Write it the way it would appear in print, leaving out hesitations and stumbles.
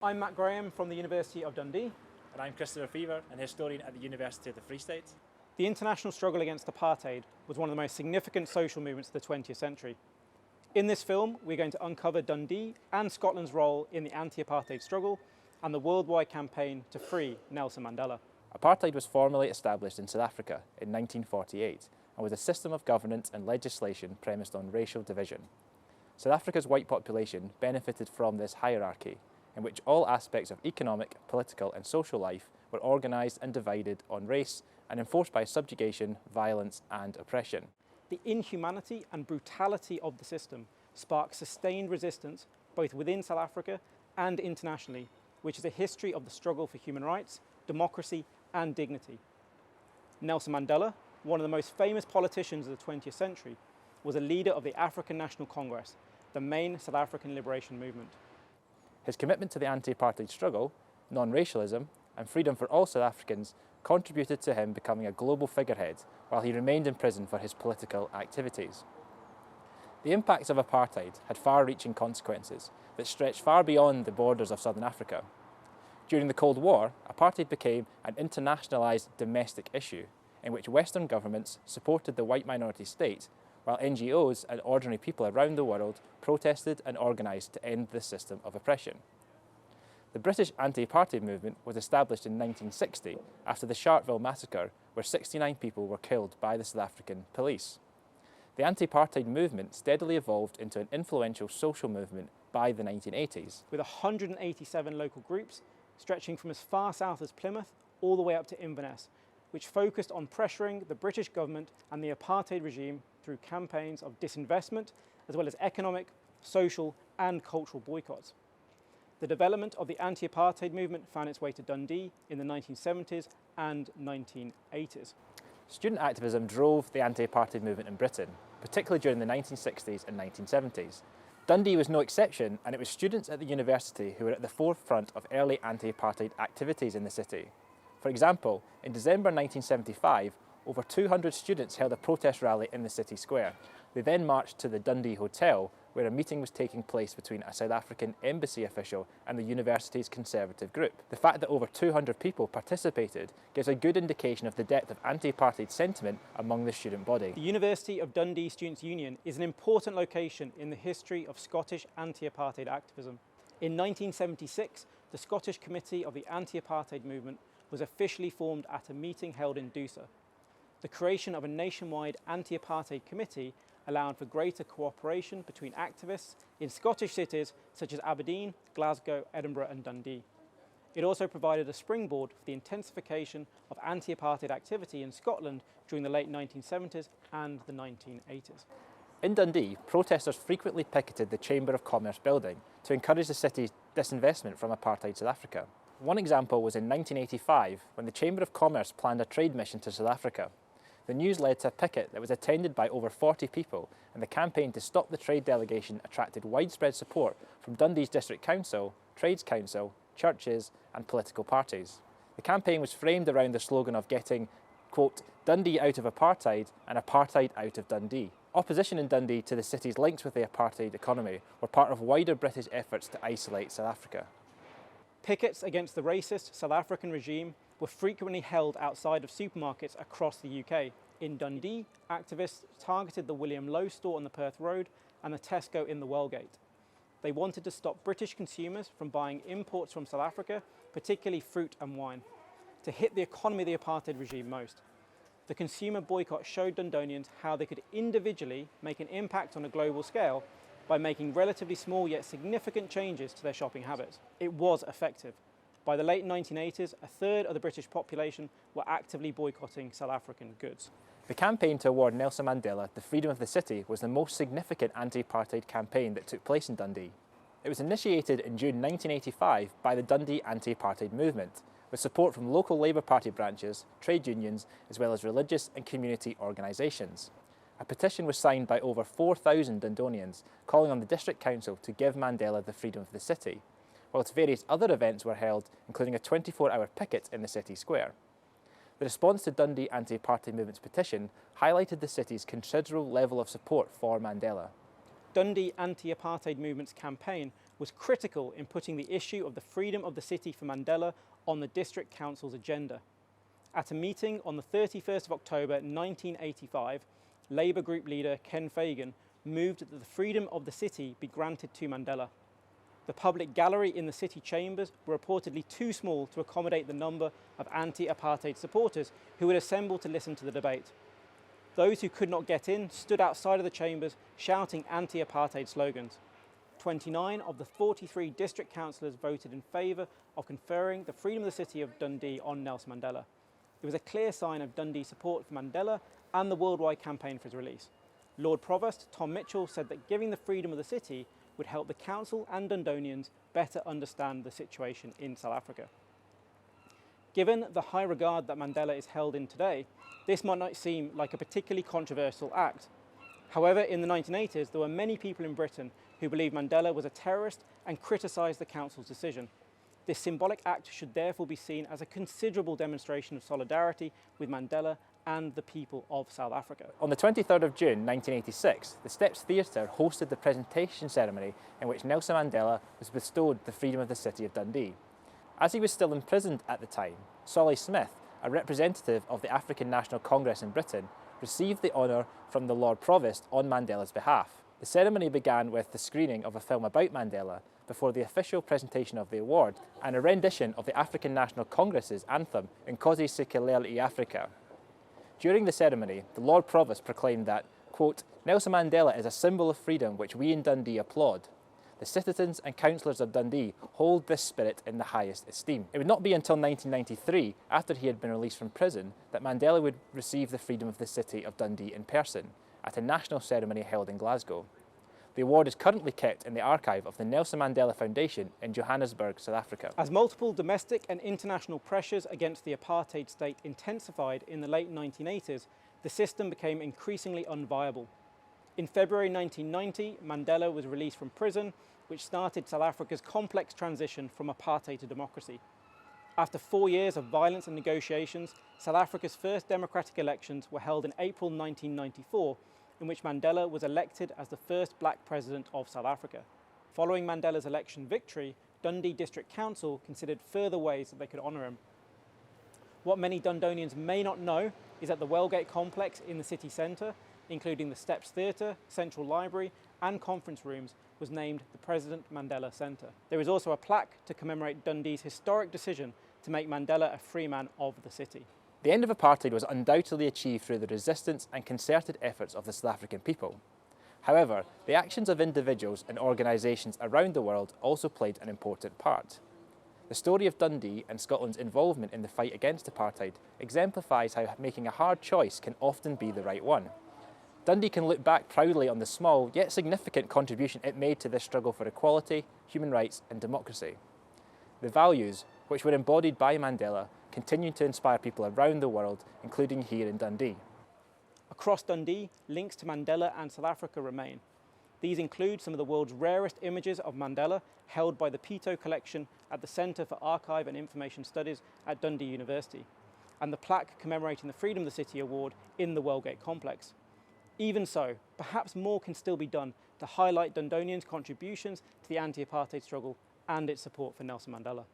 I'm Matt Graham from the University of Dundee. And I'm Christopher Fevre, an historian at the University of the Free State. The international struggle against apartheid was one of the most significant social movements of the 20th century. In this film, we're going to uncover Dundee and Scotland's role in the anti-apartheid struggle and the worldwide campaign to free Nelson Mandela. Apartheid was formally established in South Africa in 1948 and was a system of governance and legislation premised on racial division. South Africa's white population benefited from this hierarchy, in which all aspects of economic, political and social life were organised and divided on race and enforced by subjugation, violence and oppression. The inhumanity and brutality of the system sparked sustained resistance both within South Africa and internationally, which is a history of the struggle for human rights, democracy and dignity. Nelson Mandela, one of the most famous politicians of the 20th century, was a leader of the African National Congress, the main South African liberation movement. His commitment to the anti-apartheid struggle, non-racialism and freedom for all South Africans contributed to him becoming a global figurehead while he remained in prison for his political activities. The impacts of apartheid had far-reaching consequences that stretched far beyond the borders of Southern Africa. During the Cold War, apartheid became an internationalised domestic issue in which Western governments supported the white minority state while NGOs and ordinary people around the world protested and organised to end this system of oppression. The British anti-apartheid movement was established in 1960 after the Sharpeville massacre, where 69 people were killed by the South African police. The anti-apartheid movement steadily evolved into an influential social movement by the 1980s. With 187 local groups stretching from as far south as Plymouth all the way up to Inverness, which focused on pressuring the British government and the apartheid regime through campaigns of disinvestment, as well as economic, social and cultural boycotts. The development of the anti-apartheid movement found its way to Dundee in the 1970s and 1980s. Student activism drove the anti-apartheid movement in Britain, particularly during the 1960s and 1970s. Dundee was no exception, and it was students at the university who were at the forefront of early anti-apartheid activities in the city. For example, in December 1975, over 200 students held a protest rally in the city square. They then marched to the Dundee Hotel, where a meeting was taking place between a South African embassy official and the university's conservative group. The fact that over 200 people participated gives a good indication of the depth of anti-apartheid sentiment among the student body. The University of Dundee Students' Union is an important location in the history of Scottish anti-apartheid activism. In 1976, the Scottish Committee of the Anti-Apartheid Movement was officially formed at a meeting held in Doosa. The creation of a nationwide anti-apartheid committee allowed for greater cooperation between activists in Scottish cities such as Aberdeen, Glasgow, Edinburgh and Dundee. It also provided a springboard for the intensification of anti-apartheid activity in Scotland during the late 1970s and the 1980s. In Dundee, protesters frequently picketed the Chamber of Commerce building to encourage the city's disinvestment from apartheid South Africa. One example was in 1985, when the Chamber of Commerce planned a trade mission to South Africa. The news led to a picket that was attended by over 40 people, and the campaign to stop the trade delegation attracted widespread support from Dundee's District Council, Trades Council, churches and political parties. The campaign was framed around the slogan of getting, quote, Dundee out of apartheid and apartheid out of Dundee. Opposition in Dundee to the city's links with the apartheid economy were part of wider British efforts to isolate South Africa. Pickets against the racist South African regime were frequently held outside of supermarkets across the UK. In Dundee, activists targeted the William Lowe store on the Perth Road and the Tesco in the Wellgate. They wanted to stop British consumers from buying imports from South Africa, particularly fruit and wine, to hit the economy of the apartheid regime most. The consumer boycott showed Dundonians how they could individually make an impact on a global scale by making relatively small yet significant changes to their shopping habits. It was effective. By the late 1980s, a third of the British population were actively boycotting South African goods. The campaign to award Nelson Mandela the freedom of the city was the most significant anti-apartheid campaign that took place in Dundee. It was initiated in June 1985 by the Dundee anti-apartheid movement, with support from local Labour Party branches, trade unions, as well as religious and community organisations. A petition was signed by over 4,000 Dundonians calling on the District Council to give Mandela the freedom of the city, whilst various other events were held, including a 24-hour picket in the city square. The response to Dundee anti-apartheid movement's petition highlighted the city's considerable level of support for Mandela. Dundee anti-apartheid movement's campaign was critical in putting the issue of the freedom of the city for Mandela on the District Council's agenda. At a meeting on the 31st of October 1985, Labour Group leader Ken Fagan moved that the freedom of the city be granted to Mandela. The public gallery in the city chambers were reportedly too small to accommodate the number of anti-apartheid supporters who had assembled to listen to the debate. Those who could not get in stood outside of the chambers shouting anti-apartheid slogans. 29 of the 43 district councillors voted in favour of conferring the freedom of the city of Dundee on Nelson Mandela. It was a clear sign of Dundee's support for Mandela and the worldwide campaign for his release. Lord Provost Tom Mitchell said that giving the freedom of the city would help the council and Dundonians better understand the situation in South Africa. Given the high regard that Mandela is held in today, this might not seem like a particularly controversial act. However, in the 1980s, there were many people in Britain who believed Mandela was a terrorist and criticised the council's decision. This symbolic act should therefore be seen as a considerable demonstration of solidarity with Mandela and the people of South Africa. On the 23rd of June 1986, the Steps Theatre hosted the presentation ceremony in which Nelson Mandela was bestowed the freedom of the city of Dundee. As he was still imprisoned at the time, Solly Smith, a representative of the African National Congress in Britain, received the honour from the Lord Provost on Mandela's behalf. The ceremony began with the screening of a film about Mandela before the official presentation of the award and a rendition of the African National Congress's anthem, Nkosi Sikelel' Africa. During the ceremony, the Lord Provost proclaimed that, quote, Nelson Mandela is a symbol of freedom which we in Dundee applaud. The citizens and councillors of Dundee hold this spirit in the highest esteem. It would not be until 1993, after he had been released from prison, that Mandela would receive the freedom of the city of Dundee in person, at a national ceremony held in Glasgow. The award is currently kept in the archive of the Nelson Mandela Foundation in Johannesburg, South Africa. As multiple domestic and international pressures against the apartheid state intensified in the late 1980s, the system became increasingly unviable. In February 1990, Mandela was released from prison, which started South Africa's complex transition from apartheid to democracy. After 4 years of violence and negotiations, South Africa's first democratic elections were held in April 1994, in which Mandela was elected as the first black president of South Africa. Following Mandela's election victory, Dundee District Council considered further ways that they could honour him. What many Dundonians may not know is that the Wellgate complex in the city centre, including the Steps Theatre, Central Library and conference rooms, was named the President Mandela Centre. There is also a plaque to commemorate Dundee's historic decision to make Mandela a free man of the city. The end of apartheid was undoubtedly achieved through the resistance and concerted efforts of the South African people. However, the actions of individuals and organisations around the world also played an important part. The story of Dundee and Scotland's involvement in the fight against apartheid exemplifies how making a hard choice can often be the right one. Dundee can look back proudly on the small yet significant contribution it made to this struggle for equality, human rights and democracy. The values, which were embodied by Mandela, continue to inspire people around the world, including here in Dundee. Across Dundee, links to Mandela and South Africa remain. These include some of the world's rarest images of Mandela, held by the Pito collection at the Centre for Archive and Information Studies at Dundee University, and the plaque commemorating the Freedom of the City Award in the Wellgate complex. Even so, perhaps more can still be done to highlight Dundonians' contributions to the anti-apartheid struggle and its support for Nelson Mandela.